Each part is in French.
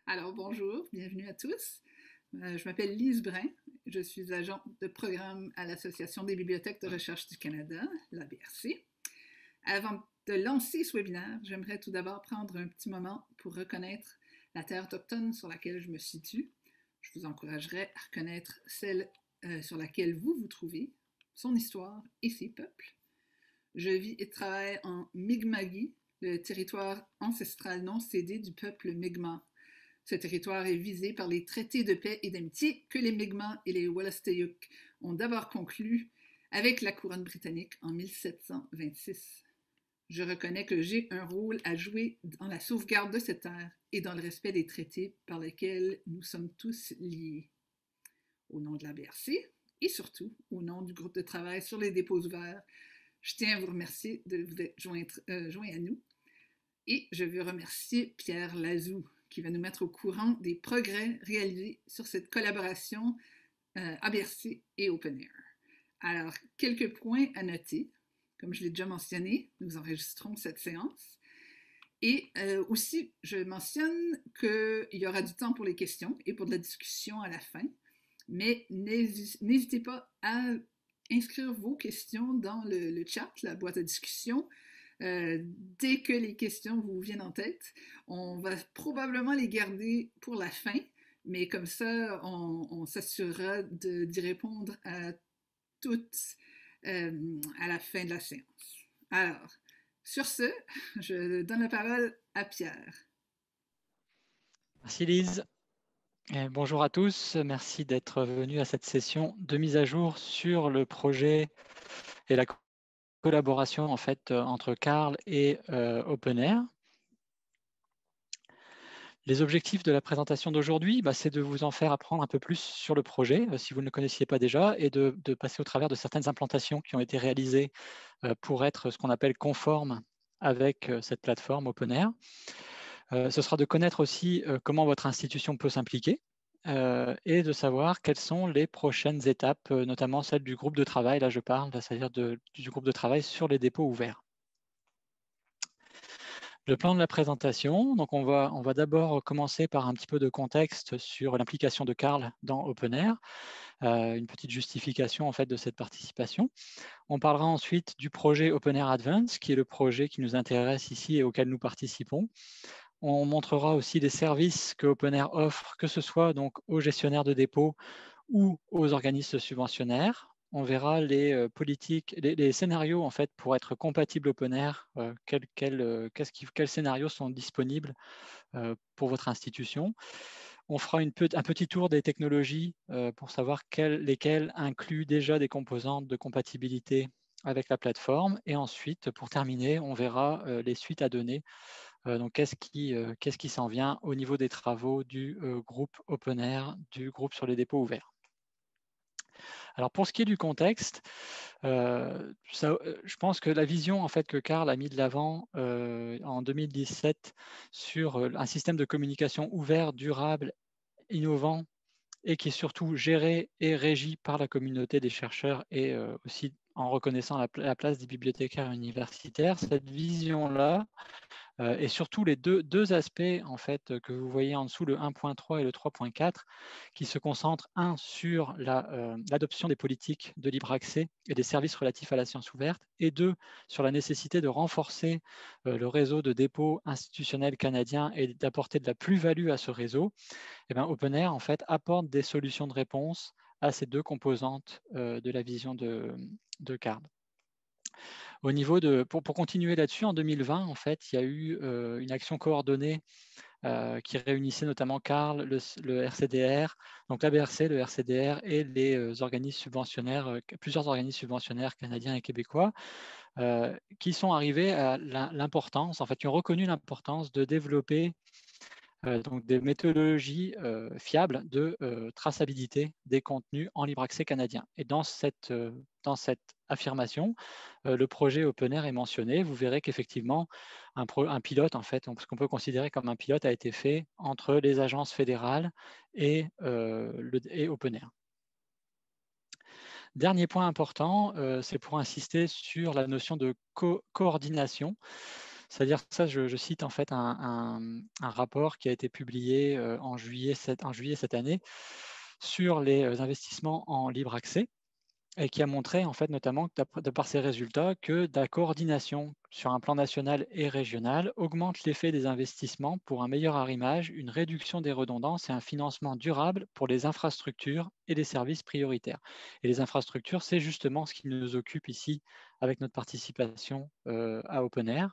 Alors, bonjour, bienvenue à tous. Je m'appelle Lise Brun, je suis agente de programme à l'Association des bibliothèques de recherche du Canada, l'ABRC. Avant de lancer ce webinaire, j'aimerais tout d'abord prendre un petit moment pour reconnaître la terre autochtone sur laquelle je me situe. Je vous encouragerais à reconnaître celle sur laquelle vous vous trouvez, son histoire et ses peuples. Je vis et travaille en Mi'kma'ki, le territoire ancestral non cédé du peuple Mi'kmaq. Ce territoire est visé par les traités de paix et d'amitié que les Mi'kmaq et les Wolastoqiyik ont d'abord conclus avec la couronne britannique en 1726. Je reconnais que j'ai un rôle à jouer dans la sauvegarde de cette terre et dans le respect des traités par lesquels nous sommes tous liés. Au nom de la BRC et surtout au nom du groupe de travail sur les dépôts ouverts, je tiens à vous remercier de vous être joint à nous et je veux remercier Pierre Lazou qui va nous mettre au courant des progrès réalisés sur cette collaboration ABRC et OpenAir. Alors, quelques points à noter. Comme je l'ai déjà mentionné, nous enregistrons cette séance. Et aussi, je mentionne qu'il y aura du temps pour les questions et pour de la discussion à la fin. Mais n'hésitez pas à inscrire vos questions dans le chat, la boîte à discussion. Dès que les questions vous viennent en tête, on va probablement les garder pour la fin, mais comme ça, on s'assurera d'y répondre à toutes à la fin de la séance. Alors, sur ce, je donne la parole à Pierre. Merci Lise. Et bonjour à tous, merci d'être venus à cette session de mise à jour sur le projet et la collaboration en fait entre CARL et OpenAir. Les objectifs de la présentation d'aujourd'hui, c'est de vous en faire apprendre un peu plus sur le projet, si vous ne le connaissiez pas déjà, et de passer au travers de certaines implantations qui ont été réalisées pour être ce qu'on appelle conforme avec cette plateforme OpenAir. Ce sera de connaître aussi comment votre institution peut s'impliquer et de savoir quelles sont les prochaines étapes, notamment celle du groupe de travail, là je parle, c'est-à-dire du groupe de travail sur les dépôts ouverts. Le plan de la présentation, donc on va d'abord commencer par un petit peu de contexte sur l'implication de CARL dans OpenAir, une petite justification en fait de cette participation. On parlera ensuite du projet OpenAir Advance, qui est le projet qui nous intéresse ici et auquel nous participons. On montrera aussi les services que OpenAir offre, que ce soit donc aux gestionnaires de dépôts ou aux organismes subventionnaires. On verra les politiques, les scénarios en fait pour être compatible OpenAir, quels scénarios sont disponibles pour votre institution. On fera un petit tour des technologies pour savoir lesquelles incluent déjà des composantes de compatibilité avec la plateforme. Et ensuite, pour terminer, on verra les suites à donner. Donc, qu'est-ce qui s'en vient au niveau des travaux du groupe OpenAir, du groupe sur les dépôts ouverts. Alors, pour ce qui est du contexte, je pense que la vision en fait, que CARL a mis de l'avant en 2017 sur un système de communication ouvert, durable, innovant et qui est surtout géré et régi par la communauté des chercheurs et aussi en reconnaissant la place des bibliothécaires universitaires, cette vision-là, et surtout les deux aspects en fait, que vous voyez en dessous, le 1.3 et le 3.4, qui se concentrent, un, sur l'adoption des politiques de libre accès et des services relatifs à la science ouverte, et deux, sur la nécessité de renforcer le réseau de dépôts institutionnels canadiens et d'apporter de la plus-value à ce réseau. Et bien, OpenAir en fait, apporte des solutions de réponse à ces deux composantes de la vision de CARL. Au niveau pour continuer là-dessus, en 2020, en fait, il y a eu une action coordonnée qui réunissait notamment CARL, le RCDR, donc l'ABRC, le RCDR et les organismes subventionnaires, plusieurs organismes subventionnaires canadiens et québécois, qui sont arrivés à l'importance, en fait, qui ont reconnu l'importance de développer donc des méthodologies fiables de traçabilité des contenus en libre accès canadien. Et dans cette affirmation, le projet OpenAir est mentionné. Vous verrez qu'effectivement, un pilote, en fait, ce qu'on peut considérer comme un pilote, a été fait entre les agences fédérales et OpenAir. Dernier point important, c'est pour insister sur la notion de coordination. C'est-à-dire ça, je cite en fait un rapport qui a été publié en juillet cette année sur les investissements en libre accès et qui a montré en fait notamment que de par ces résultats que la coordination sur un plan national et régional augmente l'effet des investissements pour un meilleur arrimage, une réduction des redondances et un financement durable pour les infrastructures et les services prioritaires. Et les infrastructures, c'est justement ce qui nous occupe ici avec notre participation à OpenAir.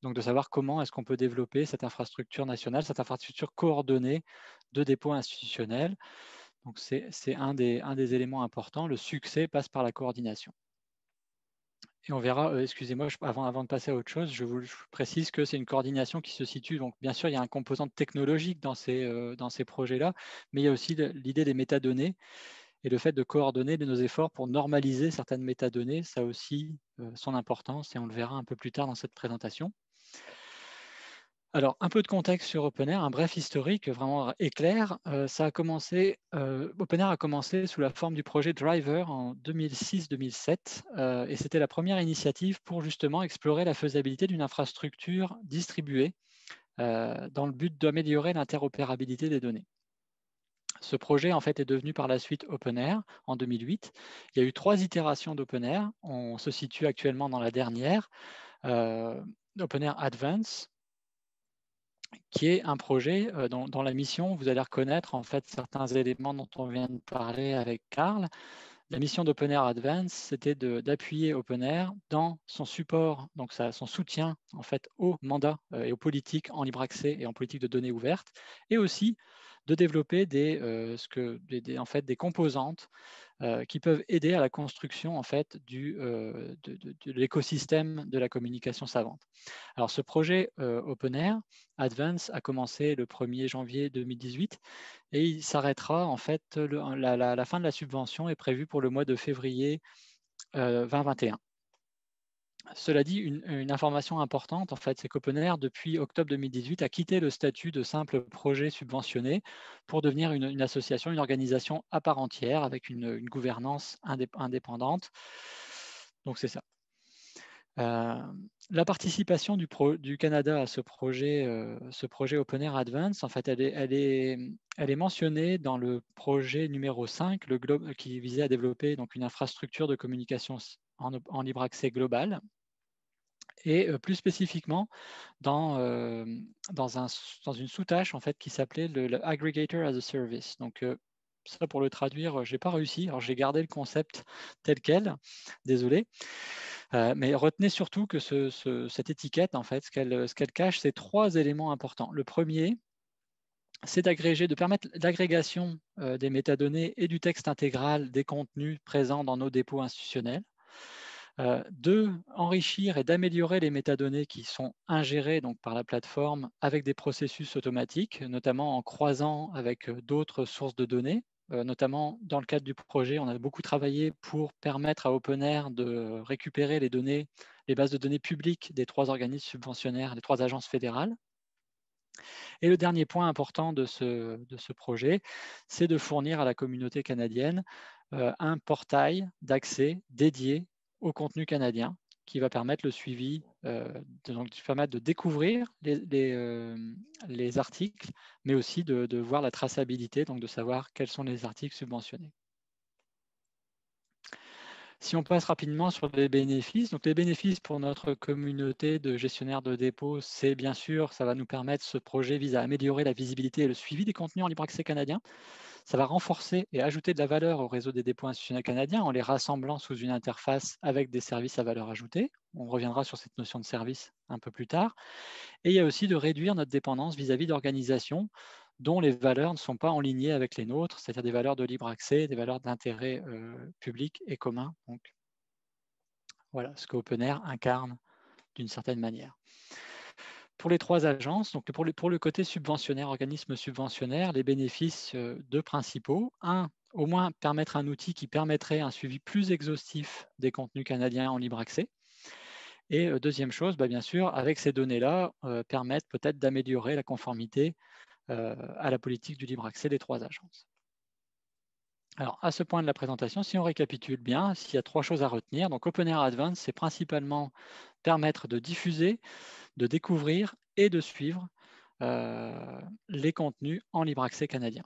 Donc de savoir comment est-ce qu'on peut développer cette infrastructure nationale, cette infrastructure coordonnée de dépôts institutionnels. Donc c'est un des éléments importants. Le succès passe par la coordination. Et on verra, excusez-moi, avant de passer à autre chose, je vous précise que c'est une coordination qui se situe, donc bien sûr, il y a un composant technologique dans ces projets-là, mais il y a aussi l'idée des métadonnées et le fait de coordonner nos efforts pour normaliser certaines métadonnées, ça a aussi son importance et on le verra un peu plus tard dans cette présentation. Alors, un peu de contexte sur OpenAir, un bref historique vraiment éclair. OpenAir a commencé sous la forme du projet Driver en 2006-2007 et c'était la première initiative pour justement explorer la faisabilité d'une infrastructure distribuée dans le but d'améliorer l'interopérabilité des données. Ce projet en fait est devenu par la suite OpenAir en 2008. Il y a eu 3 itérations d'OpenAir. On se situe actuellement dans la dernière, OpenAir Advance, qui est un projet dont la mission, vous allez reconnaître en fait certains éléments dont on vient de parler avec Karl. La mission d'OpenAir Advance, c'était d'appuyer OpenAir dans son support, donc son soutien en fait aux mandats et aux politiques en libre accès et en politique de données ouvertes, et aussi de développer en fait, des composantes qui peuvent aider à la construction en fait, de l'écosystème de la communication savante. Alors ce projet OpenAir Advance a commencé le 1er janvier 2018 et il s'arrêtera en fait, la fin de la subvention est prévue pour le mois de février 2021. Cela dit, une information importante, en fait, c'est qu'OpenAir, depuis octobre 2018, a quitté le statut de simple projet subventionné pour devenir une association, une organisation à part entière avec une gouvernance indépendante. Donc, c'est ça. La participation du Canada à ce projet OpenAir Advance, en fait, elle est mentionnée dans le projet numéro 5, qui visait à développer donc, une infrastructure de communication en libre accès global. Et plus spécifiquement dans une sous-tâche en fait, qui s'appelait le Aggregator as a Service. Donc, ça, pour le traduire, je n'ai pas réussi. Alors, j'ai gardé le concept tel quel, désolé. Mais retenez surtout que cette étiquette, en fait, ce qu'elle cache, c'est 3 éléments importants. Le premier, c'est de permettre l'agrégation des métadonnées et du texte intégral des contenus présents dans nos dépôts institutionnels. 2, enrichir et d'améliorer les métadonnées qui sont ingérées donc, par la plateforme avec des processus automatiques, notamment en croisant avec d'autres sources de données. Notamment dans le cadre du projet, on a beaucoup travaillé pour permettre à OpenAir de récupérer les bases de données publiques des 3 organismes subventionnaires, des 3 agences fédérales. Et le dernier point important de ce projet, c'est de fournir à la communauté canadienne un portail d'accès dédié au contenu canadien qui va permettre le suivi, de découvrir les articles, mais aussi de voir la traçabilité, donc de savoir quels sont les articles subventionnés. Si on passe rapidement sur les bénéfices, donc les bénéfices pour notre communauté de gestionnaires de dépôts, c'est bien sûr, ça va nous permettre, ce projet vise à améliorer la visibilité et le suivi des contenus en libre accès canadien. Ça va renforcer et ajouter de la valeur au réseau des dépôts institutionnels canadiens en les rassemblant sous une interface avec des services à valeur ajoutée. On reviendra sur cette notion de service un peu plus tard. Et il y a aussi de réduire notre dépendance vis-à-vis d'organisations dont les valeurs ne sont pas en ligne avec les nôtres, c'est-à-dire des valeurs de libre accès, des valeurs d'intérêt public et commun. Donc, voilà ce qu'OpenAir incarne d'une certaine manière. Pour les 3 agences, donc pour le côté subventionnaire, organisme subventionnaire, les bénéfices 2 principaux. 1, au moins permettre un outil qui permettrait un suivi plus exhaustif des contenus canadiens en libre accès. Et deuxième chose, bien sûr, avec ces données-là, permettre peut-être d'améliorer la conformité à la politique du libre accès des 3 agences. Alors, à ce point de la présentation, si on récapitule bien, s'il y a 3 choses à retenir, donc OpenAir Advanced, c'est principalement permettre de diffuser, de découvrir et de suivre les contenus en libre accès canadien.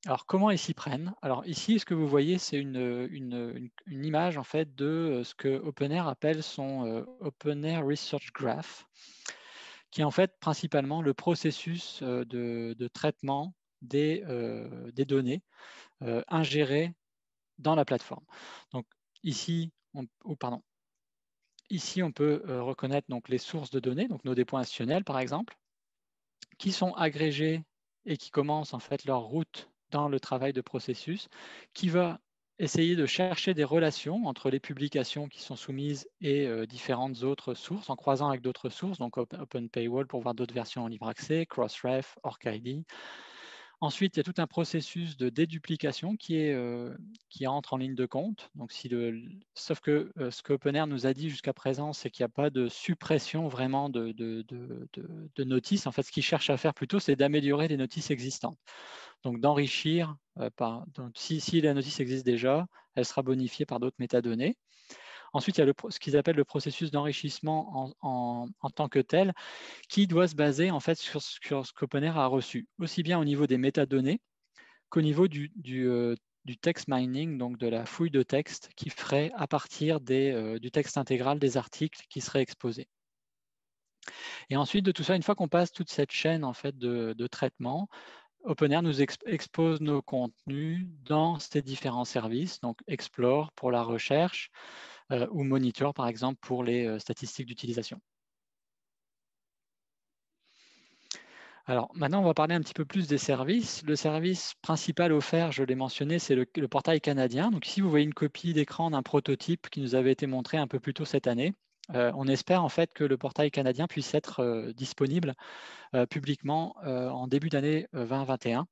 Alors, comment ils s'y prennent? Alors ici, ce que vous voyez, c'est une image en fait de ce que OpenAir appelle son OpenAir Research Graph, qui est en fait principalement le processus de traitement des données ingérées dans la plateforme. Donc ici, ici, on peut reconnaître donc les sources de données, donc nos dépôts institutionnels par exemple, qui sont agrégés et qui commencent en fait leur route dans le travail de processus, qui va essayer de chercher des relations entre les publications qui sont soumises et différentes autres sources, en croisant avec d'autres sources, donc Open Paywall pour voir d'autres versions en libre accès, Crossref, OrcID. Ensuite, il y a tout un processus de déduplication qui entre en ligne de compte. Donc, sauf que ce que OpenAir nous a dit jusqu'à présent, c'est qu'il n'y a pas de suppression vraiment de notices. En fait, ce qu'ils cherchent à faire plutôt, c'est d'améliorer les notices existantes. Donc, d'enrichir, si la notice existe déjà, elle sera bonifiée par d'autres métadonnées. Ensuite, il y a ce qu'ils appellent le processus d'enrichissement en tant que tel, qui doit se baser en fait sur ce qu'OpenAir a reçu, aussi bien au niveau des métadonnées qu'au niveau du text mining, donc de la fouille de texte qui ferait à partir du texte intégral des articles qui seraient exposés. Et ensuite de tout ça, une fois qu'on passe toute cette chaîne en fait de traitement, OpenAir nous expose nos contenus dans ces différents services, donc Explore pour la recherche ou Monitor par exemple pour les statistiques d'utilisation. Alors maintenant, on va parler un petit peu plus des services. Le service principal offert, je l'ai mentionné, c'est le portail canadien. Donc ici, vous voyez une copie d'écran d'un prototype qui nous avait été montré un peu plus tôt cette année. On espère en fait que le portail canadien puisse être disponible publiquement en début d'année 2021.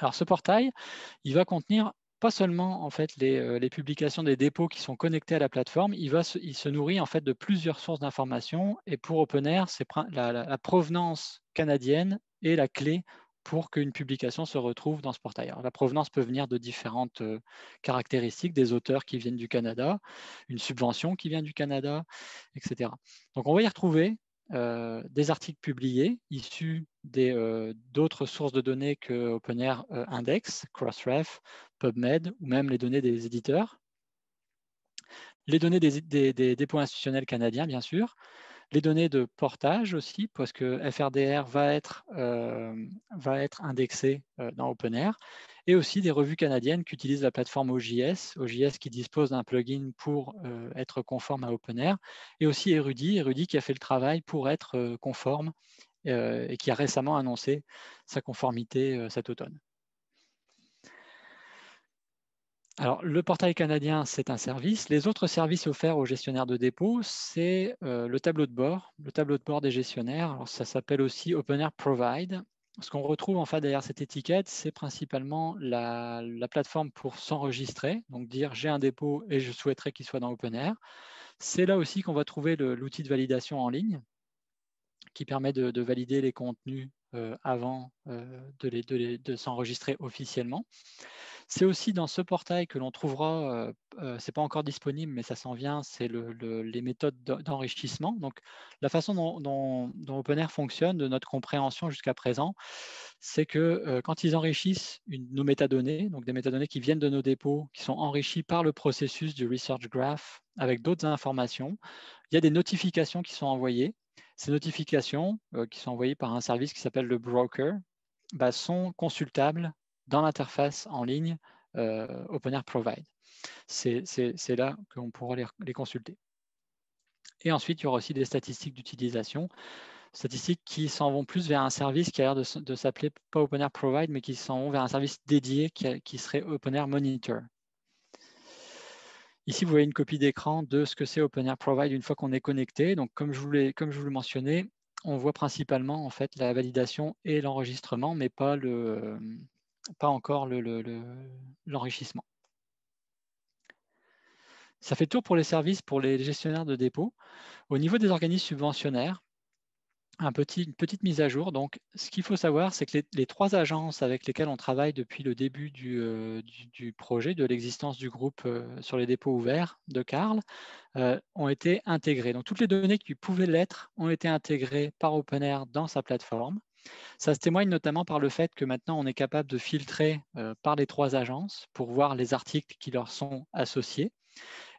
Alors ce portail, il va contenir pas seulement en fait les publications des dépôts qui sont connectés à la plateforme, il se nourrit en fait de plusieurs sources d'informations et pour OpenAir, c'est la provenance canadienne est la clé pour qu'une publication se retrouve dans ce portail. Alors, la provenance peut venir de différentes caractéristiques, des auteurs qui viennent du Canada, une subvention qui vient du Canada, etc. Donc on va y retrouver des articles publiés issus d'autres sources de données que OpenAir indexe, Crossref, PubMed ou même les données des éditeurs. Les données des dépôts institutionnels canadiens, bien sûr. Les données de portage aussi, parce que FRDR va être indexé dans OpenAir. Et aussi des revues canadiennes qui utilisent la plateforme OJS, OJS qui dispose d'un plugin pour être conforme à OpenAir. Et aussi Erudit qui a fait le travail pour être conforme et qui a récemment annoncé sa conformité cet automne. Alors, le portail canadien, c'est un service. Les autres services offerts aux gestionnaires de dépôt, c'est le tableau de bord des gestionnaires. Alors, ça s'appelle aussi OpenAir Provide. Ce qu'on retrouve en fait derrière cette étiquette, c'est principalement la plateforme pour s'enregistrer, donc dire j'ai un dépôt et je souhaiterais qu'il soit dans OpenAir. C'est là aussi qu'on va trouver l'outil de validation en ligne qui permet de valider les contenus avant de s'enregistrer officiellement. C'est aussi dans ce portail que l'on trouvera, c'est pas encore disponible, mais ça s'en vient, c'est les méthodes d'enrichissement. Donc, la façon dont OpenAir fonctionne, de notre compréhension jusqu'à présent, c'est que quand ils enrichissent nos métadonnées, donc des métadonnées qui viennent de nos dépôts, qui sont enrichies par le processus du Research Graph avec d'autres informations, il y a des notifications qui sont envoyées. Ces notifications, qui sont envoyées par un service qui s'appelle le broker, sont consultables dans l'interface en ligne OpenAir Provide. C'est là qu'on pourra les consulter. Et ensuite, il y aura aussi des statistiques d'utilisation, statistiques qui s'en vont plus vers un service qui a l'air de s'appeler pas OpenAir Provide, mais qui s'en vont vers un service dédié qui serait OpenAir Monitor. Ici, vous voyez une copie d'écran de ce que c'est OpenAir Provide une fois qu'on est connecté. Donc, comme je vous le mentionnais, on voit principalement en fait la validation et l'enregistrement, mais pas encore l'enrichissement. Ça fait tour pour les services pour les gestionnaires de dépôt. Au niveau des organismes subventionnaires, une petite mise à jour. Donc, ce qu'il faut savoir, c'est que les 3 agences avec lesquelles on travaille depuis le début du projet, de l'existence du groupe sur les dépôts ouverts de Carl, ont été intégrées. Donc, toutes les données qui pouvaient l'être ont été intégrées par OpenAir dans sa plateforme. Ça se témoigne notamment par le fait que maintenant, on est capable de filtrer par les 3 agences pour voir les articles qui leur sont associés.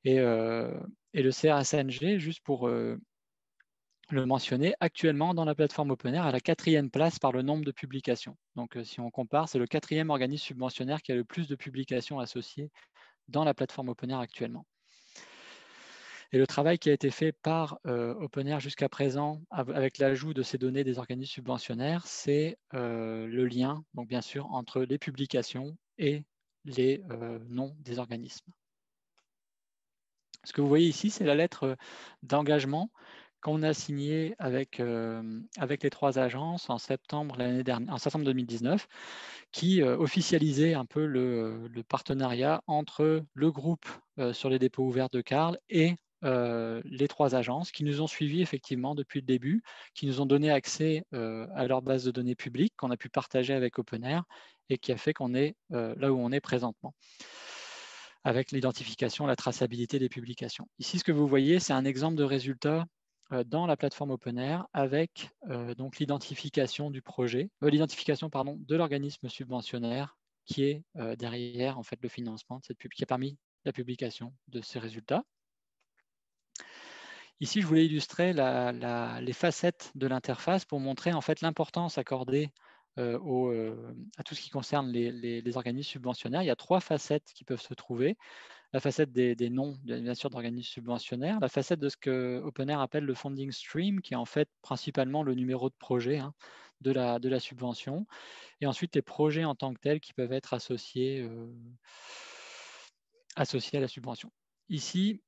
Et, et le CRSNG, juste pour le mentionner, actuellement dans la plateforme OpenAir à la 4e place par le nombre de publications. Donc si on compare, c'est le 4e organisme subventionnaire qui a le plus de publications associées dans la plateforme OpenAir actuellement. Et le travail qui a été fait par OpenAir jusqu'à présent, avec l'ajout de ces données des organismes subventionnaires, c'est le lien, donc bien sûr, entre les publications et les noms des organismes. Ce que vous voyez ici, c'est la lettre d'engagement qu'on a signée avec les 3 agences en septembre 2019, qui officialisait un peu le partenariat entre le groupe sur les dépôts ouverts de Carl et les 3 agences qui nous ont suivis effectivement depuis le début, qui nous ont donné accès à leur base de données publique qu'on a pu partager avec OpenAir et qui a fait qu'on est là où on est présentement, avec l'identification, la traçabilité des publications. Ici, ce que vous voyez, c'est un exemple de résultat dans la plateforme OpenAir avec donc l'identification du projet, l'identification de l'organisme subventionnaire qui est derrière en fait le financement de cette qui a permis la publication de ces résultats. Ici, je voulais illustrer les facettes de l'interface pour montrer en fait l'importance accordée à tout ce qui concerne les organismes subventionnaires. Il y a 3 facettes qui peuvent se trouver. La facette des noms, bien sûr, d'organismes subventionnaires, la facette de ce que OpenAir appelle le funding stream, qui est en fait principalement le numéro de projet de la subvention, et ensuite les projets en tant que tels qui peuvent être associés à la subvention. Ici,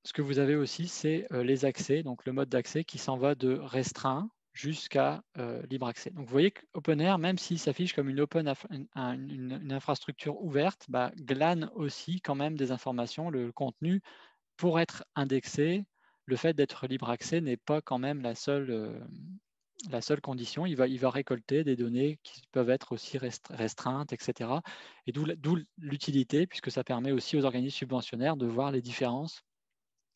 ce que vous avez aussi, c'est les accès, donc le mode d'accès qui s'en va de restreint jusqu'à libre accès. Donc vous voyez qu'OpenAir, même s'il s'affiche comme une infrastructure ouverte, glane aussi quand même des informations. Le contenu, pour être indexé, le fait d'être libre accès n'est pas quand même la seule condition. Il va récolter des données qui peuvent être aussi restreintes, etc. Et d'où l'utilité, puisque ça permet aussi aux organismes subventionnaires de voir les différences.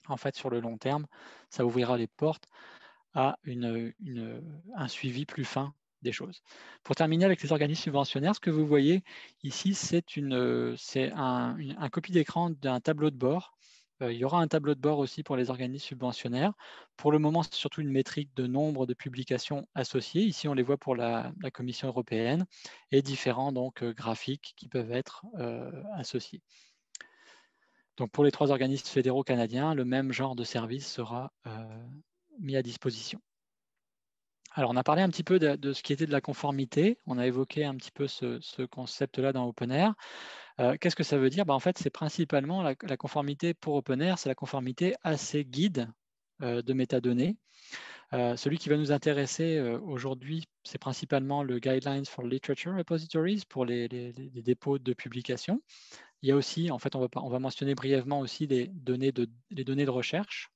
En fait, sur le long terme, ça ouvrira les portes à un suivi plus fin des choses. Pour terminer avec les organismes subventionnaires, ce que vous voyez ici, c'est un copie d'écran d'un tableau de bord. Il y aura un tableau de bord aussi pour les organismes subventionnaires. Pour le moment, c'est surtout une métrique de nombre de publications associées. Ici, on les voit pour la Commission européenne et différents graphiques qui peuvent être associés. Donc pour les 3 organismes fédéraux canadiens, le même genre de service sera mis à disposition. Alors on a parlé un petit peu de ce qui était de la conformité, on a évoqué un petit peu ce concept-là dans OpenAir. Qu'est-ce que ça veut dire? En fait, c'est principalement la conformité pour OpenAir, c'est la conformité à ces guides de métadonnées. Celui qui va nous intéresser aujourd'hui, c'est principalement le Guidelines for Literature Repositories pour les dépôts de publication. Il y a aussi, en fait, on va mentionner brièvement aussi les données de recherche,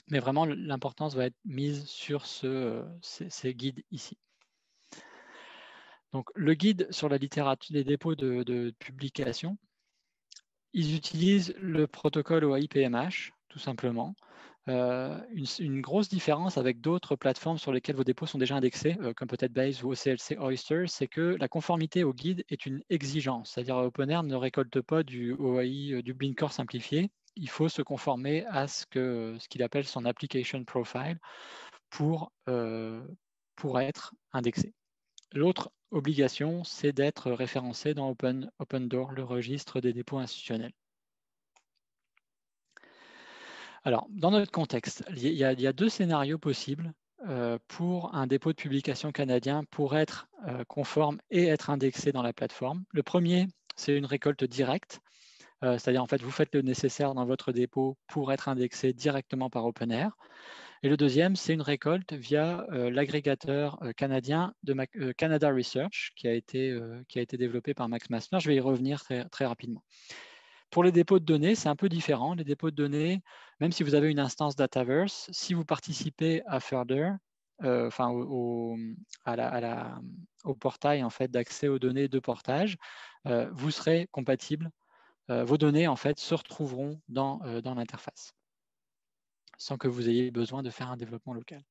mais vraiment l'importance va être mise sur ces guides ici. Donc, le guide sur la littérature, les dépôts de publication, ils utilisent le protocole OAI-PMH, tout simplement. Une grosse différence avec d'autres plateformes sur lesquelles vos dépôts sont déjà indexés, comme peut-être Base ou OCLC Oyster, c'est que la conformité au guide est une exigence. C'est-à-dire OpenAir ne récolte pas du OAI, du Blind Core simplifié. Il faut se conformer à ce qu'il appelle son application profile pour être indexé. L'autre obligation, c'est d'être référencé dans OpenDoor, le registre des dépôts institutionnels. Alors, dans notre contexte, il y a 2 scénarios possibles pour un dépôt de publication canadien pour être conforme et être indexé dans la plateforme. Le premier, c'est une récolte directe, c'est-à-dire en fait, vous faites le nécessaire dans votre dépôt pour être indexé directement par OpenAir. Et le deuxième, c'est une récolte via l'agrégateur canadien de Canada Research qui a été développé par Max Massner. Je vais y revenir très, très rapidement. Pour les dépôts de données, c'est un peu différent. Les dépôts de données, même si vous avez une instance Dataverse, si vous participez à Further, enfin au portail en fait d'accès aux données de portage, vous serez compatible. Vos données en fait se retrouveront dans l'interface, sans que vous ayez besoin de faire un développement local.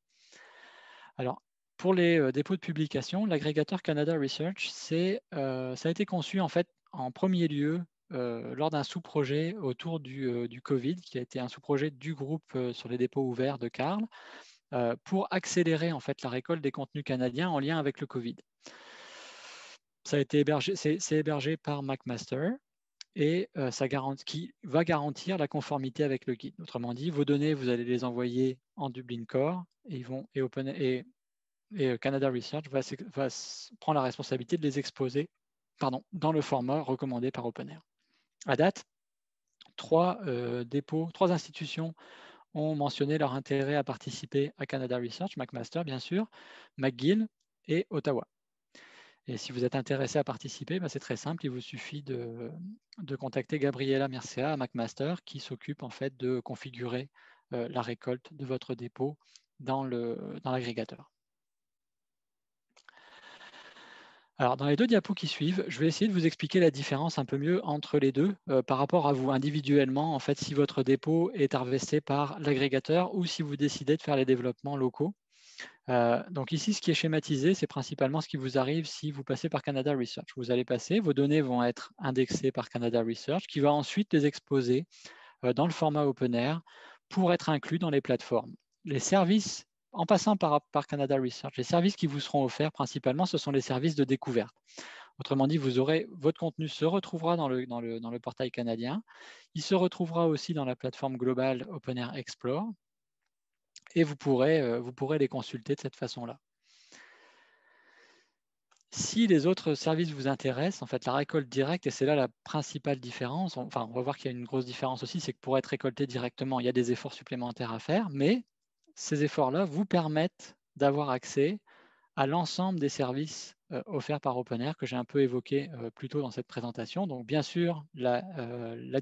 Alors, pour les dépôts de publication, l'agrégateur Canada Research, ça a été conçu en fait en premier lieu lors d'un sous-projet autour du Covid, qui a été un sous-projet du groupe sur les dépôts ouverts de Carl, pour accélérer en fait la récolte des contenus canadiens en lien avec le Covid. Ça a été hébergé, c'est hébergé par McMaster et qui va garantir la conformité avec le guide. Autrement dit, vos données, vous allez les envoyer en Dublin Core et Canada Research prend la responsabilité de les exposer dans le format recommandé par OpenAir. À date, trois institutions ont mentionné leur intérêt à participer à Canada Research, McMaster bien sûr, McGill et Ottawa. Et si vous êtes intéressé à participer, c'est très simple, il vous suffit de contacter Gabriela Mircea à McMaster qui s'occupe en fait de configurer la récolte de votre dépôt dans l'agrégateur. Alors, dans les deux diapos qui suivent, je vais essayer de vous expliquer la différence un peu mieux entre les deux par rapport à vous individuellement, en fait, si votre dépôt est harvesté par l'agrégateur ou si vous décidez de faire les développements locaux. Donc ici, ce qui est schématisé, c'est principalement ce qui vous arrive si vous passez par Canada Research. Vous allez passer, vos données vont être indexées par Canada Research, qui va ensuite les exposer dans le format OpenAir pour être inclus dans les plateformes. Les services, en passant par Canada Research, les services qui vous seront offerts principalement, ce sont les services de découverte. Autrement dit, votre contenu se retrouvera dans le portail canadien. Il se retrouvera aussi dans la plateforme globale OpenAir Explore et vous pourrez les consulter de cette façon-là. Si les autres services vous intéressent, en fait, la récolte directe, et c'est là la principale différence, on va voir qu'il y a une grosse différence aussi, c'est que pour être récolté directement, il y a des efforts supplémentaires à faire, mais ces efforts-là vous permettent d'avoir accès à l'ensemble des services offerts par OpenAir que j'ai un peu évoqué plus tôt dans cette présentation. Donc, bien sûr, la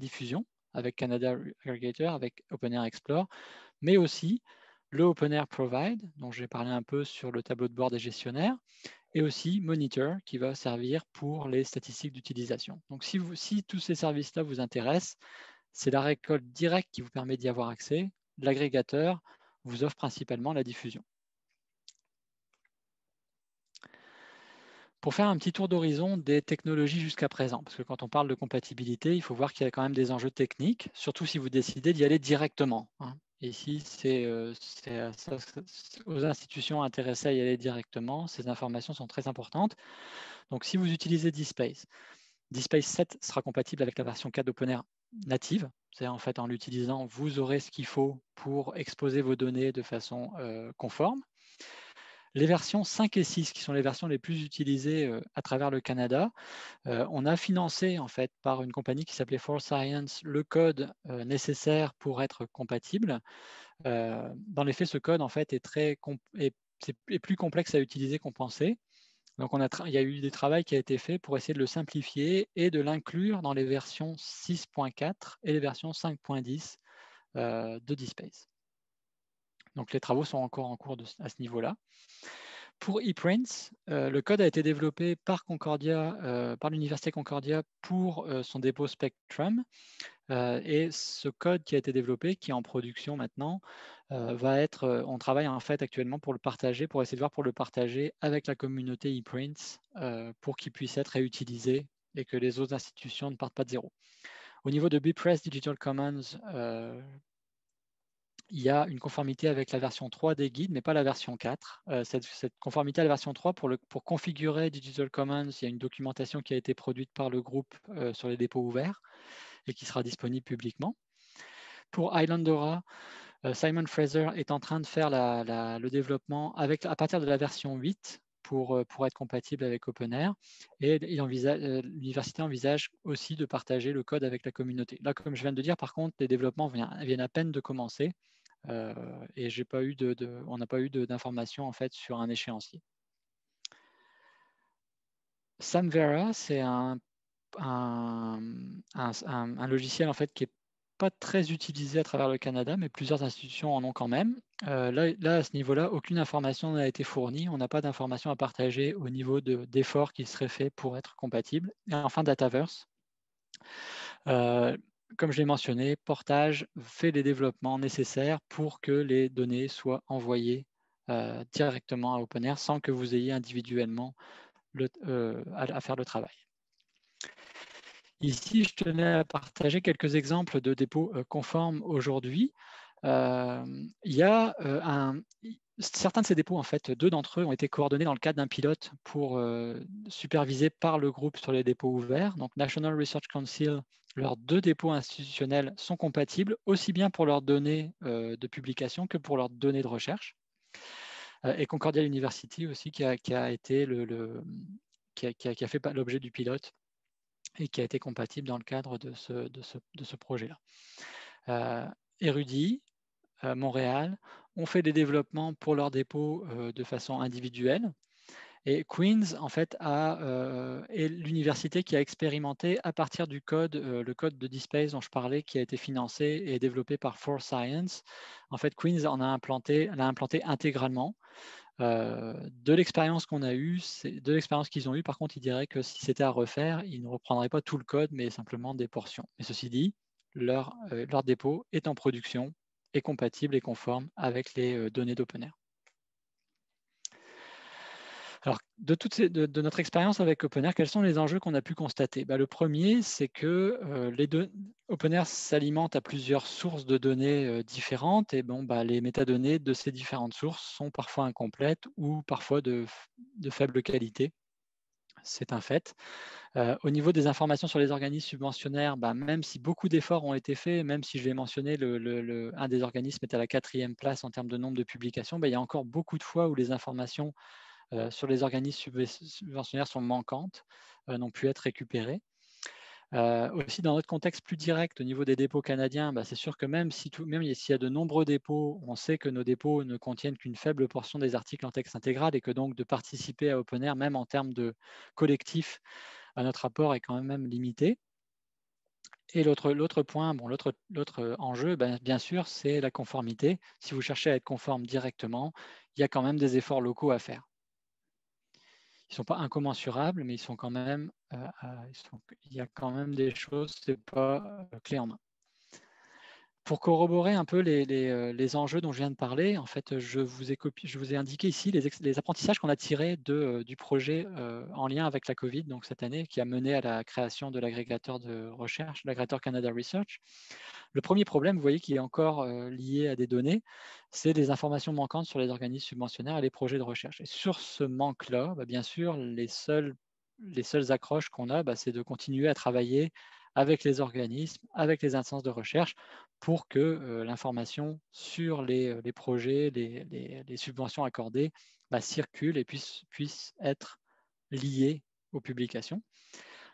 diffusion avec Canada Aggregator, avec OpenAir Explore, mais aussi le OpenAir Provide, dont j'ai parlé un peu sur le tableau de bord des gestionnaires, et aussi Monitor, qui va servir pour les statistiques d'utilisation. Donc, si tous ces services-là vous intéressent, c'est la récolte directe qui vous permet d'y avoir accès. L'agrégateur vous offre principalement la diffusion. Pour faire un petit tour d'horizon des technologies jusqu'à présent, parce que quand on parle de compatibilité, il faut voir qu'il y a quand même des enjeux techniques, surtout si vous décidez d'y aller directement. Ici, c'est aux institutions intéressées à y aller directement. Ces informations sont très importantes. Donc, si vous utilisez DSpace, DSpace 7 sera compatible avec la version 4 d'OpenAir native. C'est-à-dire, en fait, en l'utilisant, vous aurez ce qu'il faut pour exposer vos données de façon conforme. Les versions 5 et 6, qui sont les versions les plus utilisées à travers le Canada, on a financé en fait par une compagnie qui s'appelait ForScience le code nécessaire pour être compatible. Dans les faits, ce code en fait est plus complexe à utiliser qu'on pensait. Donc il y a eu des travaux qui a été fait pour essayer de le simplifier et de l'inclure dans les versions 6.4 et les versions 5.10 de DSpace. Donc les travaux sont encore en cours à ce niveau-là. Pour ePrints, le code a été développé par l'Université Concordia pour son dépôt Spectrum. Et ce code qui a été développé, qui est en production maintenant, on travaille en fait actuellement pour essayer de voir pour le partager avec la communauté ePrints pour qu'il puisse être réutilisé et que les autres institutions ne partent pas de zéro. Au niveau de BPress Digital Commons, il y a une conformité avec la version 3 des guides, mais pas la version 4. Cette conformité à la version 3, pour configurer Digital Commons, il y a une documentation qui a été produite par le groupe sur les dépôts ouverts et qui sera disponible publiquement. Pour Islandora, Simon Fraser est en train de faire le développement à partir de la version 8 pour être compatible avec OpenAir. Et l'université envisage aussi de partager le code avec la communauté. Là, comme je viens de dire, par contre, les développements viennent à peine de commencer. Et on n'a pas eu d'informations en fait sur un échéancier. Samvera, c'est un logiciel en fait qui est pas très utilisé à travers le Canada, mais plusieurs institutions en ont quand même. Là, à ce niveau-là, aucune information n'a été fournie. On n'a pas d'informations à partager au niveau d'efforts qui seraient faits pour être compatibles. Et enfin, Dataverse. Euh, Comme je l'ai mentionné, Portage fait les développements nécessaires pour que les données soient envoyées directement à OpenAir sans que vous ayez individuellement à faire le travail. Ici, je tenais à partager quelques exemples de dépôts conformes aujourd'hui. Il y a certains de ces dépôts, en fait, 2 d'entre eux ont été coordonnés dans le cadre d'un pilote pour supervisé par le groupe sur les dépôts ouverts. Donc, National Research Council, leurs 2 dépôts institutionnels sont compatibles, aussi bien pour leurs données de publication que pour leurs données de recherche. Et Concordia University aussi, qui a été qui a fait l'objet du pilote et qui a été compatible dans le cadre de ce projet-là. Érudit, Montréal, ont fait des développements pour leurs dépôts de façon individuelle. Et Queen's, en fait, est l'université qui a expérimenté à partir du code, le code de DSpace dont je parlais, qui a été financé et développé par Science. En fait, Queen's l'a implanté intégralement. De l'expérience qu'on a eue, de l'expérience qu'ils ont eue, par contre, ils diraient que si c'était à refaire, ils ne reprendraient pas tout le code, mais simplement des portions. Mais ceci dit, leur dépôt est en production, est compatible et conforme avec les données d'OpenAir. Alors, de notre expérience avec OpenAir, quels sont les enjeux qu'on a pu constater? Le premier, c'est que OpenAir s'alimente à plusieurs sources de données différentes et les métadonnées de ces différentes sources sont parfois incomplètes ou parfois de faible qualité. C'est un fait. Au niveau des informations sur les organismes subventionnaires, même si beaucoup d'efforts ont été faits, même si je l'ai mentionné, un des organismes est à la 4e place en termes de nombre de publications, il y a encore beaucoup de fois où les informations sur les organismes subventionnaires sont manquantes, n'ont pu être récupérées. Aussi, dans notre contexte plus direct, au niveau des dépôts canadiens, c'est sûr que même s'il y a de nombreux dépôts, on sait que nos dépôts ne contiennent qu'une faible portion des articles en texte intégral et que donc de participer à OpenAir, même en termes de collectif, à notre apport est quand même limité. Et l'autre point, l'autre enjeu, bien sûr, c'est la conformité. Si vous cherchez à être conforme directement, il y a quand même des efforts locaux à faire. Ils ne sont pas incommensurables, mais ils sont quand même, il y a quand même des choses, ce n'est pas clé en main. Pour corroborer un peu les enjeux dont je viens de parler, en fait, je vous ai indiqué ici les apprentissages qu'on a tirés du projet en lien avec la Covid, donc cette année, qui a mené à la création de l'agrégateur de recherche, l'agrégateur Canada Research. Le premier problème, vous voyez, qui est encore lié à des données, c'est des informations manquantes sur les organismes subventionnaires et les projets de recherche. Et sur ce manque-là, bien sûr, les seules accroches qu'on a, c'est de continuer à travailler avec les organismes, avec les instances de recherche, pour que l'information sur les projets, les subventions accordées circule et puisse être liée aux publications.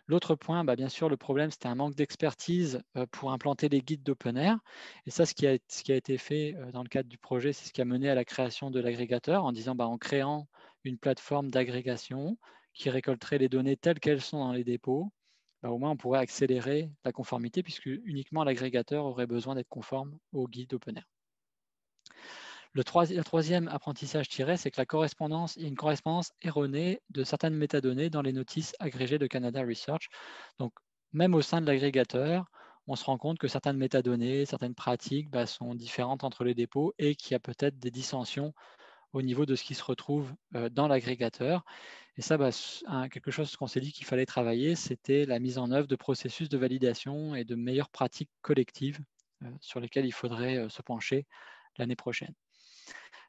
L'autre point, bien sûr, le problème, c'était un manque d'expertise pour implanter les guides d'OpenAir. Et ça, ce qui a été fait dans le cadre du projet, c'est ce qui a mené à la création de l'agrégateur en disant, en créant une plateforme d'agrégation qui récolterait les données telles qu'elles sont dans les dépôts, au moins on pourrait accélérer la conformité puisque uniquement l'agrégateur aurait besoin d'être conforme au guide OpenAir. Le troisième apprentissage tiré, c'est que il y a une correspondance erronée de certaines métadonnées dans les notices agrégées de Canada Research. Donc, même au sein de l'agrégateur, on se rend compte que certaines métadonnées, certaines pratiques sont différentes entre les dépôts et qu'il y a peut-être des dissensions au niveau de ce qui se retrouve dans l'agrégateur. Et ça, quelque chose qu'on s'est dit qu'il fallait travailler, c'était la mise en œuvre de processus de validation et de meilleures pratiques collectives sur lesquelles il faudrait se pencher l'année prochaine.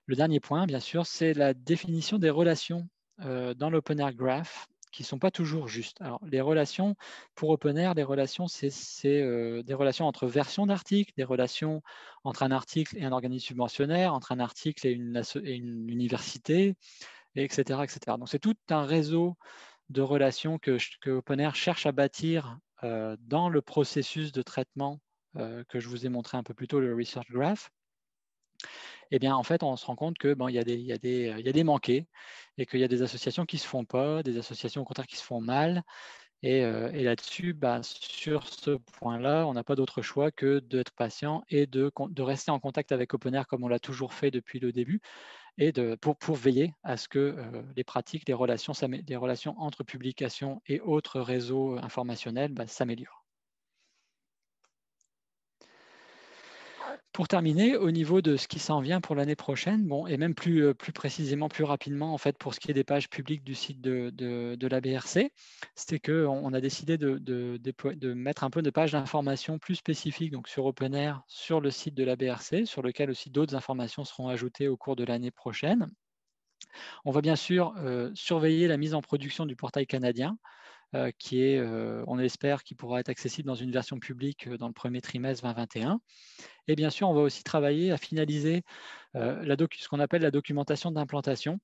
Le dernier point, bien sûr, c'est la définition des relations dans l'OpenAir Graph qui ne sont pas toujours justes. Alors, les relations, pour OpenAir, les relations, c'est des relations entre versions d'articles, des relations entre un article et un organisme subventionnaire, entre un article et une université, etc., etc. Donc, c'est tout un réseau de relations que OpenAir cherche à bâtir dans le processus de traitement que je vous ai montré un peu plus tôt, le Research Graph. Eh bien, en fait, on se rend compte que il y a des manqués et qu'il y a des associations qui ne se font pas, des associations au contraire qui se font mal. Et là-dessus, sur ce point-là, on n'a pas d'autre choix que d'être patient et de rester en contact avec OpenAir comme on l'a toujours fait depuis le début, et pour veiller à ce que les pratiques, les relations entre publications et autres réseaux informationnels s'améliorent. Pour terminer, au niveau de ce qui s'en vient pour l'année prochaine, et même plus précisément, plus rapidement, en fait, pour ce qui est des pages publiques du site de la BRC, c'est qu'on a décidé de mettre un peu de pages d'information plus spécifiques donc sur OpenAir, sur le site de la BRC, sur lequel aussi d'autres informations seront ajoutées au cours de l'année prochaine. On va bien sûr surveiller la mise en production du portail canadien, qui est, on espère, qui pourra être accessible dans une version publique dans le premier trimestre 2021. Et bien sûr, on va aussi travailler à finaliser ce qu'on appelle la documentation d'implantation,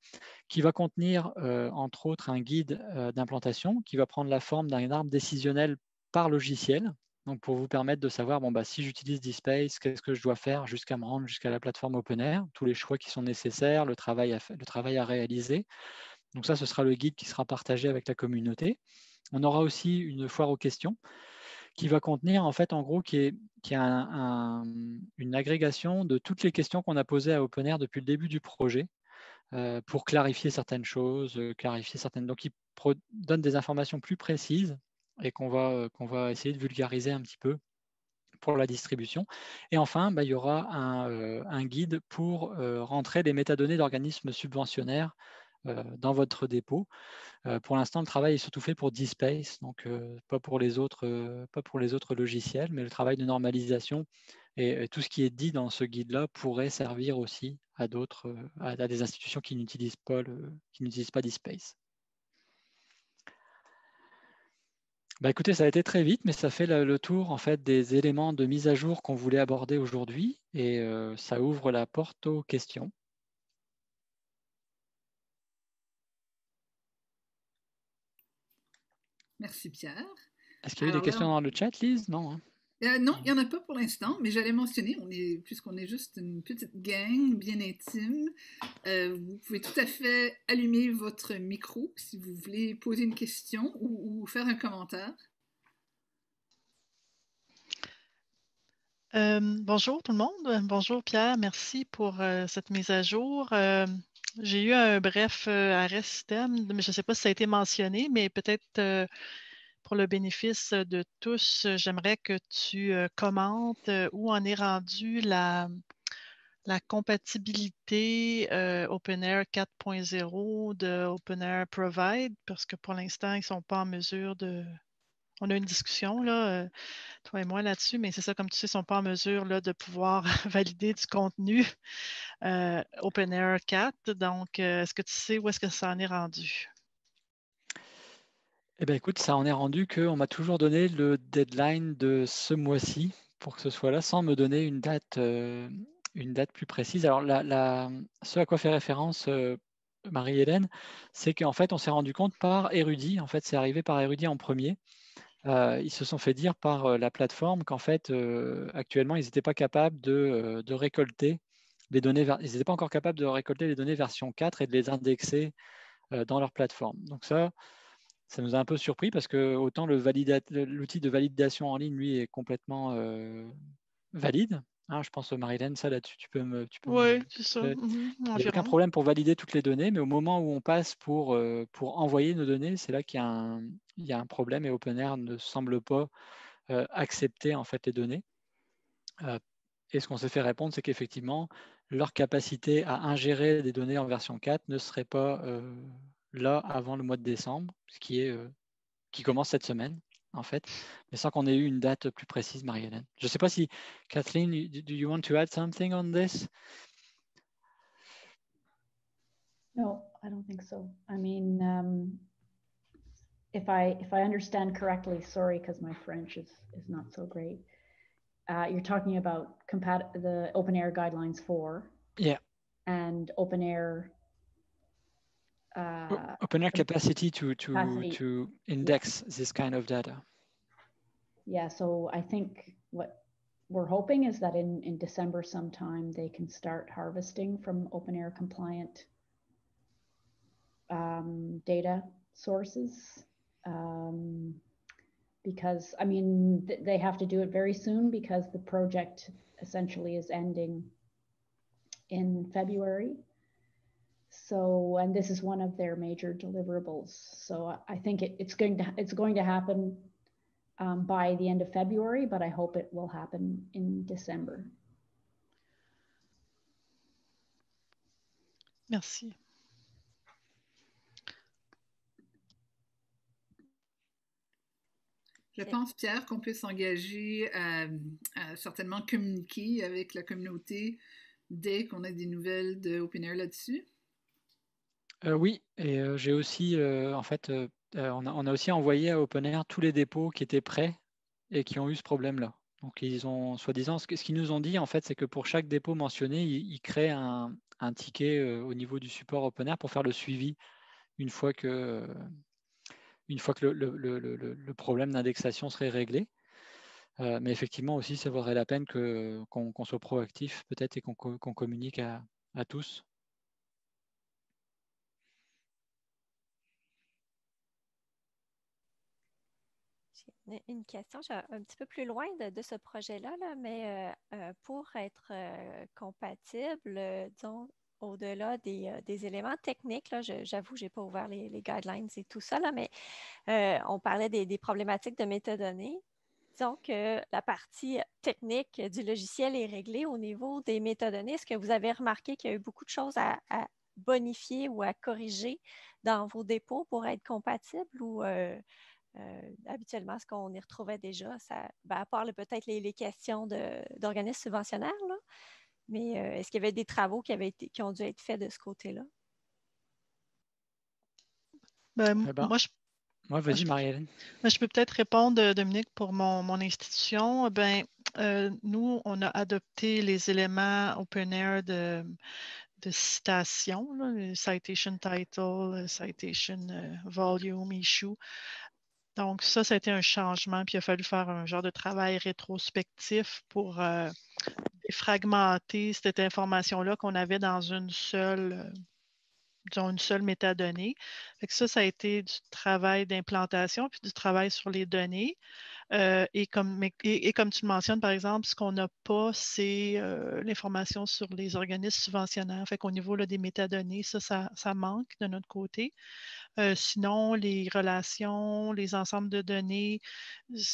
qui va contenir, entre autres, un guide d'implantation qui va prendre la forme d'un arbre décisionnel par logiciel. Donc, pour vous permettre de savoir, si j'utilise DSpace, qu'est-ce que je dois faire jusqu'à me rendre jusqu'à la plateforme OpenAir, tous les choix qui sont nécessaires, le travail à réaliser. Donc ça, ce sera le guide qui sera partagé avec la communauté. On aura aussi une foire aux questions qui va contenir, en fait, en gros, qui est une agrégation de toutes les questions qu'on a posées à OpenAir depuis le début du projet pour clarifier certaines choses, Donc, il donne des informations plus précises et qu'on va essayer de vulgariser un petit peu pour la distribution. Et enfin, il y aura un guide pour rentrer les métadonnées d'organismes subventionnaires dans votre dépôt. Pour l'instant, le travail est surtout fait pour DSpace, donc pas pour les autres logiciels, mais le travail de normalisation et tout ce qui est dit dans ce guide-là pourrait servir aussi à d'autres, à des institutions qui n'utilisent pas DSpace. Écoutez, ça a été très vite, mais ça fait le tour en fait des éléments de mise à jour qu'on voulait aborder aujourd'hui, et ça ouvre la porte aux questions. Merci, Pierre. Est-ce qu'il y a eu des questions dans le chat, Lise? Non, hein? Non, il n'y en a pas pour l'instant, mais j'allais mentionner, puisqu'on est juste une petite gang bien intime, vous pouvez tout à fait allumer votre micro si vous voulez poser une question ou faire un commentaire. Bonjour tout le monde. Bonjour Pierre, merci pour cette mise à jour. J'ai eu un bref arrêt système, mais je ne sais pas si ça a été mentionné, mais peut-être pour le bénéfice de tous, j'aimerais que tu commentes où en est rendue la compatibilité OpenAir 4.0 de OpenAir Provide, parce que pour l'instant, ils ne sont pas en mesure de... On a une discussion, là, toi et moi, là-dessus, mais c'est ça, comme tu sais, ils ne sont pas en mesure là, de pouvoir valider du contenu OpenAir 4. Donc, est-ce que tu sais où est-ce que ça en est rendu? Eh bien, écoute, ça en est rendu qu'on m'a toujours donné le deadline de ce mois-ci pour que ce soit là, sans me donner une date plus précise. Alors, ce à quoi fait référence Marie-Hélène, c'est qu'en fait, on s'est rendu compte par Érudit, en fait, c'est arrivé par Érudit en premier. Ils se sont fait dire par la plateforme qu'en fait, actuellement, ils n'étaient pas capables de récolter les données, ils n'étaient pas encore capables de récolter les données version 4 et de les indexer dans leur plateforme. Donc ça nous a un peu surpris parce que autant l'outil de validation en ligne, lui, est complètement valide. Hein, je pense, Marie-Hélène, ça là-dessus, Oui, c'est ça. il n'y a aucun Environ. problème pour valider toutes les données, mais au moment où on passe pour envoyer nos données, c'est là qu'il y a un problème et OpenAir ne semble pas accepter en fait les données. Et ce qu'on s'est fait répondre, c'est qu'effectivement, leur capacité à ingérer des données en version 4 ne serait pas là avant le mois de décembre, ce qui commence cette semaine, en fait, mais sans qu'on ait eu une date plus précise, Marie-Hélène. Je ne sais pas si, Kathleen, do you want to add something on this? No, I don't think so. I mean, if I understand correctly, sorry, because my French is not so great. You're talking about the OpenAir Guidelines 4. Yeah. And OpenAir. OpenAir capacity to index this kind of data. Yeah, so I think what we're hoping is that in December sometime they can start harvesting from OpenAir compliant data sources. because, I mean, they have to do it very soon because the project essentially is ending in February. So, and this is one of their major deliverables. So I think it's going to happen by the end of February, but I hope it will happen in December. Merci. Je pense, Pierre, qu'on peut s'engager à certainement communiquer avec la communauté dès qu'on a des nouvelles de OpenAir là-dessus. Oui, et j'ai aussi, en fait, on a aussi envoyé à OpenAir tous les dépôts qui étaient prêts et qui ont eu ce problème-là. Donc ils ont, soi-disant, ce qu'ils nous ont dit, en fait, c'est que pour chaque dépôt mentionné, ils créent un ticket au niveau du support OpenAir pour faire le suivi une fois que le problème d'indexation serait réglé. Mais effectivement aussi, ça vaudrait la peine qu'on soit proactif peut-être et qu'on communique à tous. J'ai une question un petit peu plus loin de ce projet-là, là, mais pour être compatible, disons, au-delà des éléments techniques, là, j'avoue, je n'ai pas ouvert les guidelines et tout ça, là, mais on parlait des problématiques de métadonnées. Disons que la partie technique du logiciel est réglée au niveau des métadonnées. Est-ce que vous avez remarqué qu'il y a eu beaucoup de choses à bonifier ou à corriger dans vos dépôts pour être compatibles ou habituellement, ce qu'on y retrouvait déjà, à part peut-être les questions d'organismes subventionnaires, là, mais est-ce qu'il y avait des travaux qui ont dû être faits de ce côté-là? Moi, vas-y, Marie-Hélène. Je peux peut-être répondre, Dominique, pour mon institution. Nous, on a adopté les éléments OpenAir de citation, là, le citation title, citation volume, issue. Donc, ça a été un changement, puis il a fallu faire un genre de travail rétrospectif pour défragmenter cette information-là qu'on avait dans une seule métadonnée. Fait que ça a été du travail d'implantation, puis du travail sur les données. Et comme tu le mentionnes, par exemple, ce qu'on n'a pas, c'est l'information sur les organismes subventionnaires. Fait qu'au niveau là, des métadonnées, ça manque de notre côté. Sinon, les relations, les ensembles de données,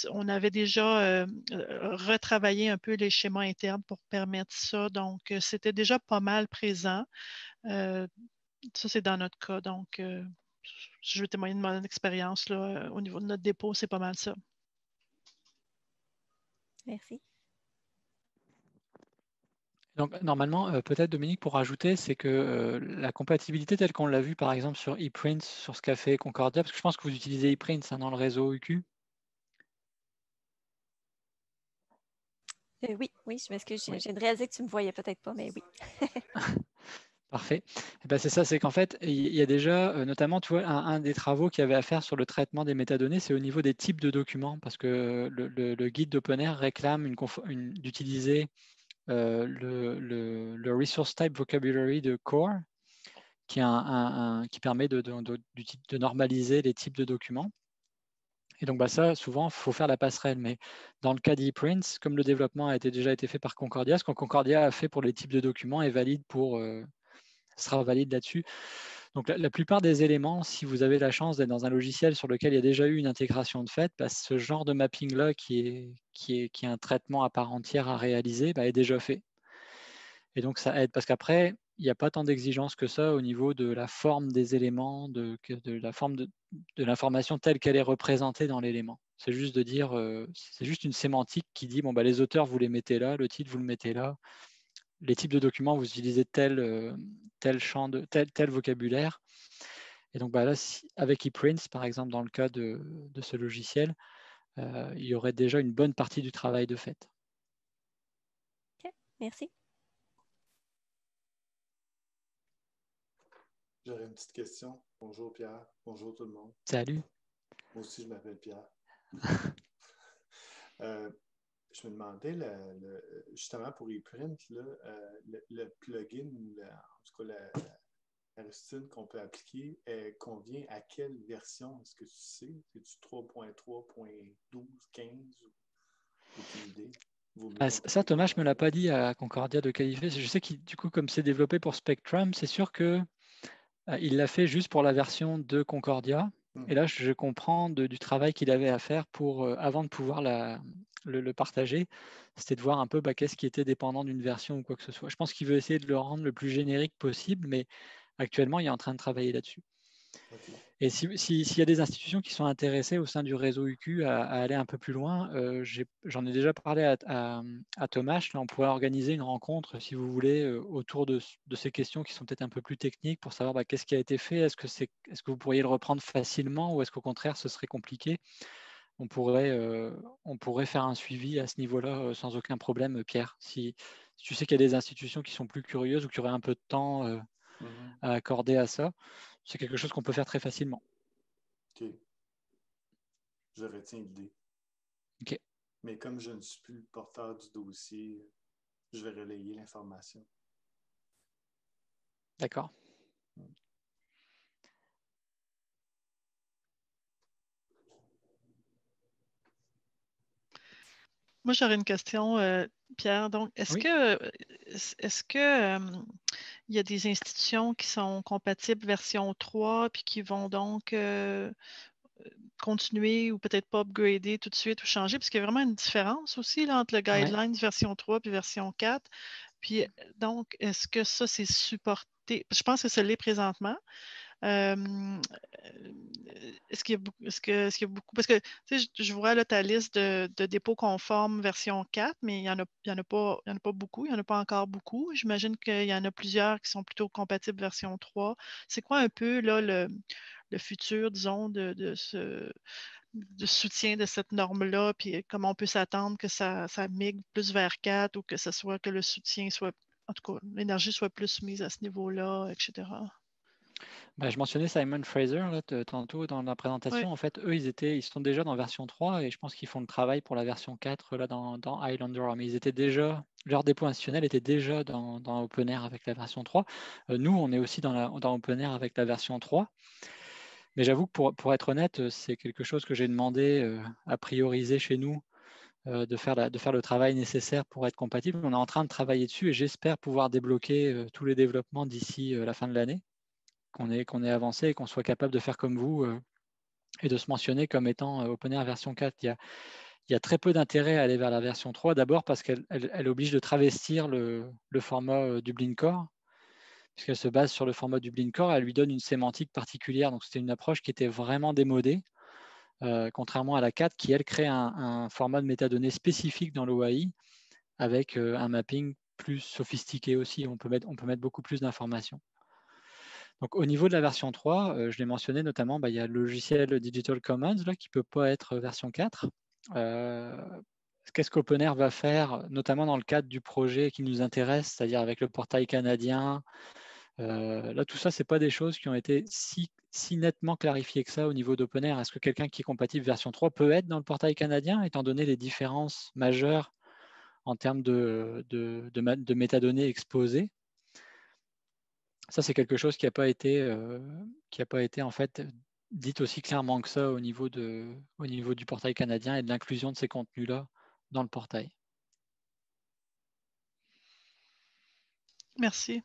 on avait déjà retravaillé un peu les schémas internes pour permettre ça. Donc, c'était déjà pas mal présent. Ça, c'est dans notre cas. Donc, je veux témoigner de mon expérience là, au niveau de notre dépôt, c'est pas mal ça. Merci. Donc, normalement, peut-être, Dominique, pour rajouter, c'est que la compatibilité telle qu'on l'a vue, par exemple, sur ePrints, sur ce qu'a fait Concordia, parce que je pense que vous utilisez ePrints dans le réseau UQ. Oui, je m'excuse. Oui. J'ai réalisé que tu ne me voyais peut-être pas, mais oui. Parfait. C'est ça, c'est qu'en fait, il y a déjà, notamment, tu vois, un des travaux qu'il y avait à faire sur le traitement des métadonnées, c'est au niveau des types de documents, parce que le guide d'OpenAir réclame d'utiliser le Resource Type Vocabulary de Core, qui permet de normaliser les types de documents. Et donc, ça, souvent, il faut faire la passerelle. Mais dans le cas d'ePrints, comme le développement a déjà été fait par Concordia, ce que Concordia a fait pour les types de documents est valide sera valide là-dessus. Donc, la plupart des éléments, si vous avez la chance d'être dans un logiciel sur lequel il y a déjà eu une intégration de fait, ce genre de mapping-là, qui est un traitement à part entière à réaliser, est déjà fait. Et donc, ça aide parce qu'après, il n'y a pas tant d'exigences que ça au niveau de la forme des éléments, de la forme de l'information telle qu'elle est représentée dans l'élément. C'est juste de dire, c'est juste une sémantique qui dit, les auteurs, vous les mettez là, le titre, vous le mettez là, les types de documents, vous utilisez tel champ, tel vocabulaire. Et donc, là, avec ePrints, par exemple, dans le cas de ce logiciel, il y aurait déjà une bonne partie du travail de fait. OK, merci. J'aurais une petite question. Bonjour Pierre. Bonjour tout le monde. Salut. Moi aussi, je m'appelle Pierre. Je me demandais, justement pour ePrint, le plugin, en tout cas Aristide, qu'on peut appliquer, convient à quelle version? Est-ce que tu sais? C'est-tu 3.3.12, 15? Aucune idée. Ça, Thomas, je ne me l'ai pas dit à Concordia de qualifier. Je sais que du coup, comme c'est développé pour Spectrum, c'est sûr que il l'a fait juste pour la version de Concordia. Et là, je comprends du travail qu'il avait à faire pour, avant de pouvoir le partager, c'était de voir un peu qu'est-ce qui était dépendant d'une version ou quoi que ce soit. Je pense qu'il veut essayer de le rendre le plus générique possible, mais actuellement, il est en train de travailler là-dessus. Okay. Et s'il y a des institutions qui sont intéressées au sein du réseau UQ à aller un peu plus loin, j'en ai déjà parlé à Thomas. Là, on pourrait organiser une rencontre, si vous voulez, autour de ces questions qui sont peut-être un peu plus techniques pour savoir qu'est-ce qui a été fait. Est-ce que vous pourriez le reprendre facilement ou est-ce qu'au contraire, ce serait compliqué? On pourrait faire un suivi à ce niveau-là sans aucun problème, Pierre. Si tu sais qu'il y a des institutions qui sont plus curieuses ou qui auraient un peu de temps à accorder à ça, c'est quelque chose qu'on peut faire très facilement. OK. Je retiens l'idée. OK. Mais comme je ne suis plus le porteur du dossier, je vais relayer l'information. D'accord. Moi, j'aurais une question, Pierre. Donc, est-ce Oui. que il y a des institutions qui sont compatibles version 3 puis qui vont donc continuer ou peut-être pas upgrader tout de suite ou changer? Parce qu'il y a vraiment une différence aussi là, entre le guidelines version 3 puis version 4. Puis donc, est-ce que ça, c'est supporté? Je pense que ça l'est présentement. Est-ce qu'il y a beaucoup, parce que je vois là, ta liste de dépôts conformes version 4, mais il n'y en a pas beaucoup, il n'y en a pas encore beaucoup. J'imagine qu'il y en a plusieurs qui sont plutôt compatibles version 3. C'est quoi un peu là, le futur, disons, de soutien de cette norme-là, puis comment on peut s'attendre que ça migre plus vers 4 ou que ce soit que le soutien soit, en tout cas, l'énergie soit plus mise à ce niveau-là, etc. Je mentionnais Simon Fraser là, tantôt dans la présentation. Oui. En fait, eux, ils sont déjà dans version 3 et je pense qu'ils font le travail pour la version 4 là, dans Highlander. Mais ils étaient déjà, leur dépôt institutionnel était déjà dans OpenAir avec la version 3. Nous, on est aussi dans OpenAir avec la version 3. Mais j'avoue que pour être honnête, c'est quelque chose que j'ai demandé à prioriser chez nous, de faire le travail nécessaire pour être compatible. On est en train de travailler dessus et j'espère pouvoir débloquer tous les développements d'ici la fin de l'année. Qu'on ait avancé et qu'on soit capable de faire comme vous et de se mentionner comme étant OpenAir version 4. Il y a très peu d'intérêt à aller vers la version 3, d'abord parce qu'elle oblige de travestir le format Dublin Core, puisqu'elle se base sur le format Dublin Core, elle lui donne une sémantique particulière. Donc c'était une approche qui était vraiment démodée, contrairement à la 4 qui, elle, crée un format de métadonnées spécifique dans l'OAI avec un mapping plus sophistiqué aussi. On peut mettre beaucoup plus d'informations. Donc, au niveau de la version 3, je l'ai mentionné notamment, il y a le logiciel Digital Commons là, qui ne peut pas être version 4. Qu'est-ce qu'OpenAir va faire, notamment dans le cadre du projet qui nous intéresse, c'est-à-dire avec le portail canadien? Là, tout ça, ce n'est pas des choses qui ont été si nettement clarifiées que ça au niveau d'OpenAir. Est-ce que quelqu'un qui est compatible version 3 peut être dans le portail canadien, étant donné les différences majeures en termes de métadonnées exposées? Ça, c'est quelque chose qui n'a pas été en fait dit aussi clairement que ça au niveau du portail canadien et de l'inclusion de ces contenus-là dans le portail. Merci.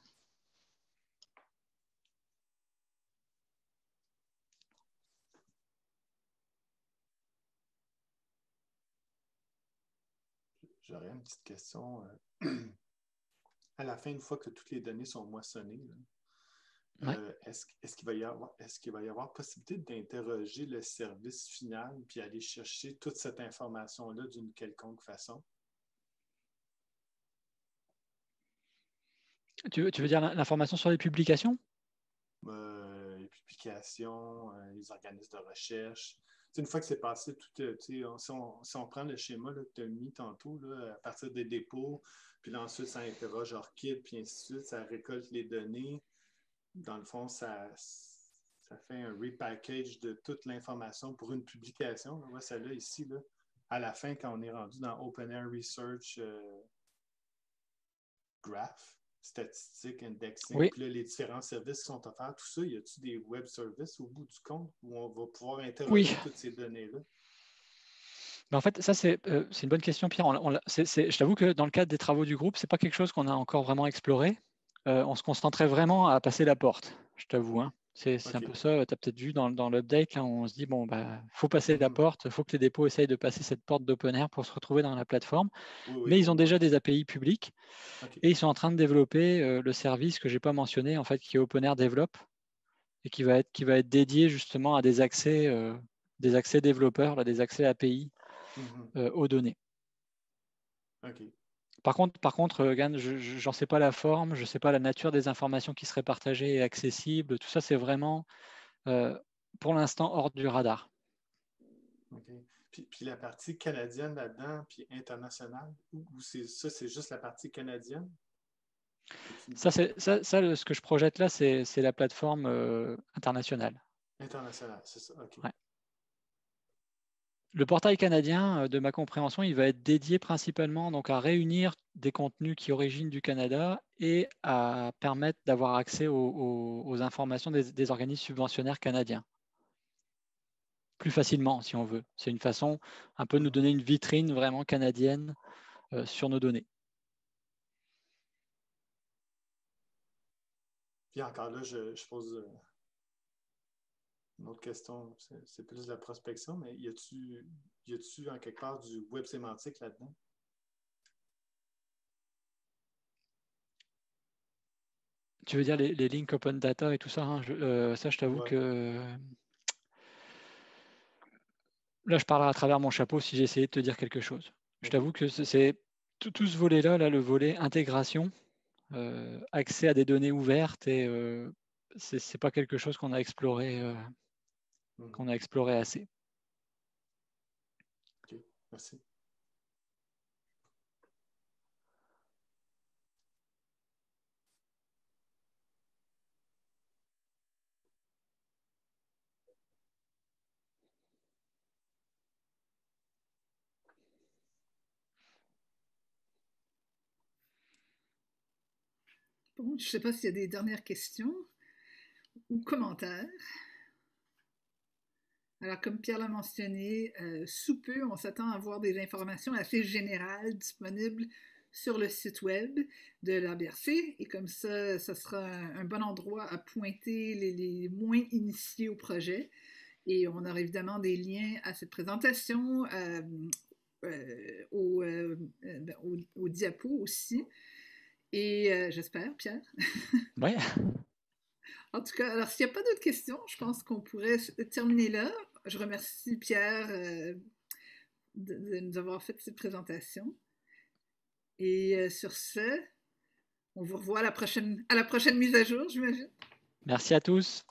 J'aurais une petite question. À la fin, une fois que toutes les données sont moissonnées, est-ce qu'il va y avoir possibilité d'interroger le service final puis aller chercher toute cette information-là d'une quelconque façon? Tu veux dire l'information sur les publications? Les publications, les organismes de recherche. Une fois que c'est passé, si on prend le schéma là, que tu as mis tantôt, là, à partir des dépôts, puis là, ensuite, ça interroge ORCID, puis ainsi de suite, ça récolte les données. Dans le fond, ça fait un repackage de toute l'information pour une publication. On voit celle-là ici, là, à la fin, quand on est rendu dans OpenAir Research Graph. statistiques, indexing, Oui. puis là, les différents services qui sont offerts, tout ça, y a-t-il des web services au bout du compte où on va pouvoir interroger toutes ces données-là? En fait, ça, c'est une bonne question, Pierre. Je t'avoue que dans le cadre des travaux du groupe, ce n'est pas quelque chose qu'on a encore vraiment exploré. On se concentrait vraiment à passer la porte, je t'avoue. Hein. C'est un peu ça, tu as peut-être vu dans l'update, là, on se dit, bon, faut passer la porte, il faut que les dépôts essayent de passer cette porte d'OpenAir pour se retrouver dans la plateforme. Mais ils ont déjà des API publics et ils sont en train de développer le service que je n'ai pas mentionné, en fait, qui est OpenAir Develop et qui va être dédié justement à des accès développeurs, là, des accès API aux données. Par contre, Gann, je n'en sais pas la forme, je ne sais pas la nature des informations qui seraient partagées et accessibles. Tout ça, c'est vraiment, pour l'instant, hors du radar. Puis la partie canadienne là-dedans, puis internationale, ou c'est juste la partie canadienne? Ce que je projette là, c'est la plateforme internationale. Internationale, c'est ça, OK. Ouais. Le portail canadien, de ma compréhension, il va être dédié principalement donc, à réunir des contenus qui originent du Canada et à permettre d'avoir accès aux informations des organismes subventionnaires canadiens. Plus facilement, si on veut. C'est une façon un peu de nous donner une vitrine vraiment canadienne sur nos données. Puis encore là, je pose une autre question, c'est plus de la prospection, mais y a-tu en quelque part du web sémantique là-dedans? Tu veux dire les links open data et tout ça, hein, ça je t'avoue que là je parlerai à travers mon chapeau si j'ai essayé de te dire quelque chose. Je t'avoue que c'est tout ce volet-là, le volet intégration, accès à des données ouvertes, et c'est pas quelque chose qu'on a exploré assez. Ok, merci. Bon, je ne sais pas s'il y a des dernières questions ou commentaires. Alors, comme Pierre l'a mentionné, sous peu, on s'attend à avoir des informations assez générales disponibles sur le site web de l'ABRC, et comme ça, ce sera un bon endroit à pointer les moins initiés au projet. Et on aura évidemment des liens à cette présentation, au diapo aussi. Et j'espère, Pierre. Oui. En tout cas, alors s'il n'y a pas d'autres questions, je pense qu'on pourrait terminer là. Je remercie Pierre de nous avoir fait cette présentation. Et sur ce, on vous revoit à la prochaine mise à jour, j'imagine. Merci à tous.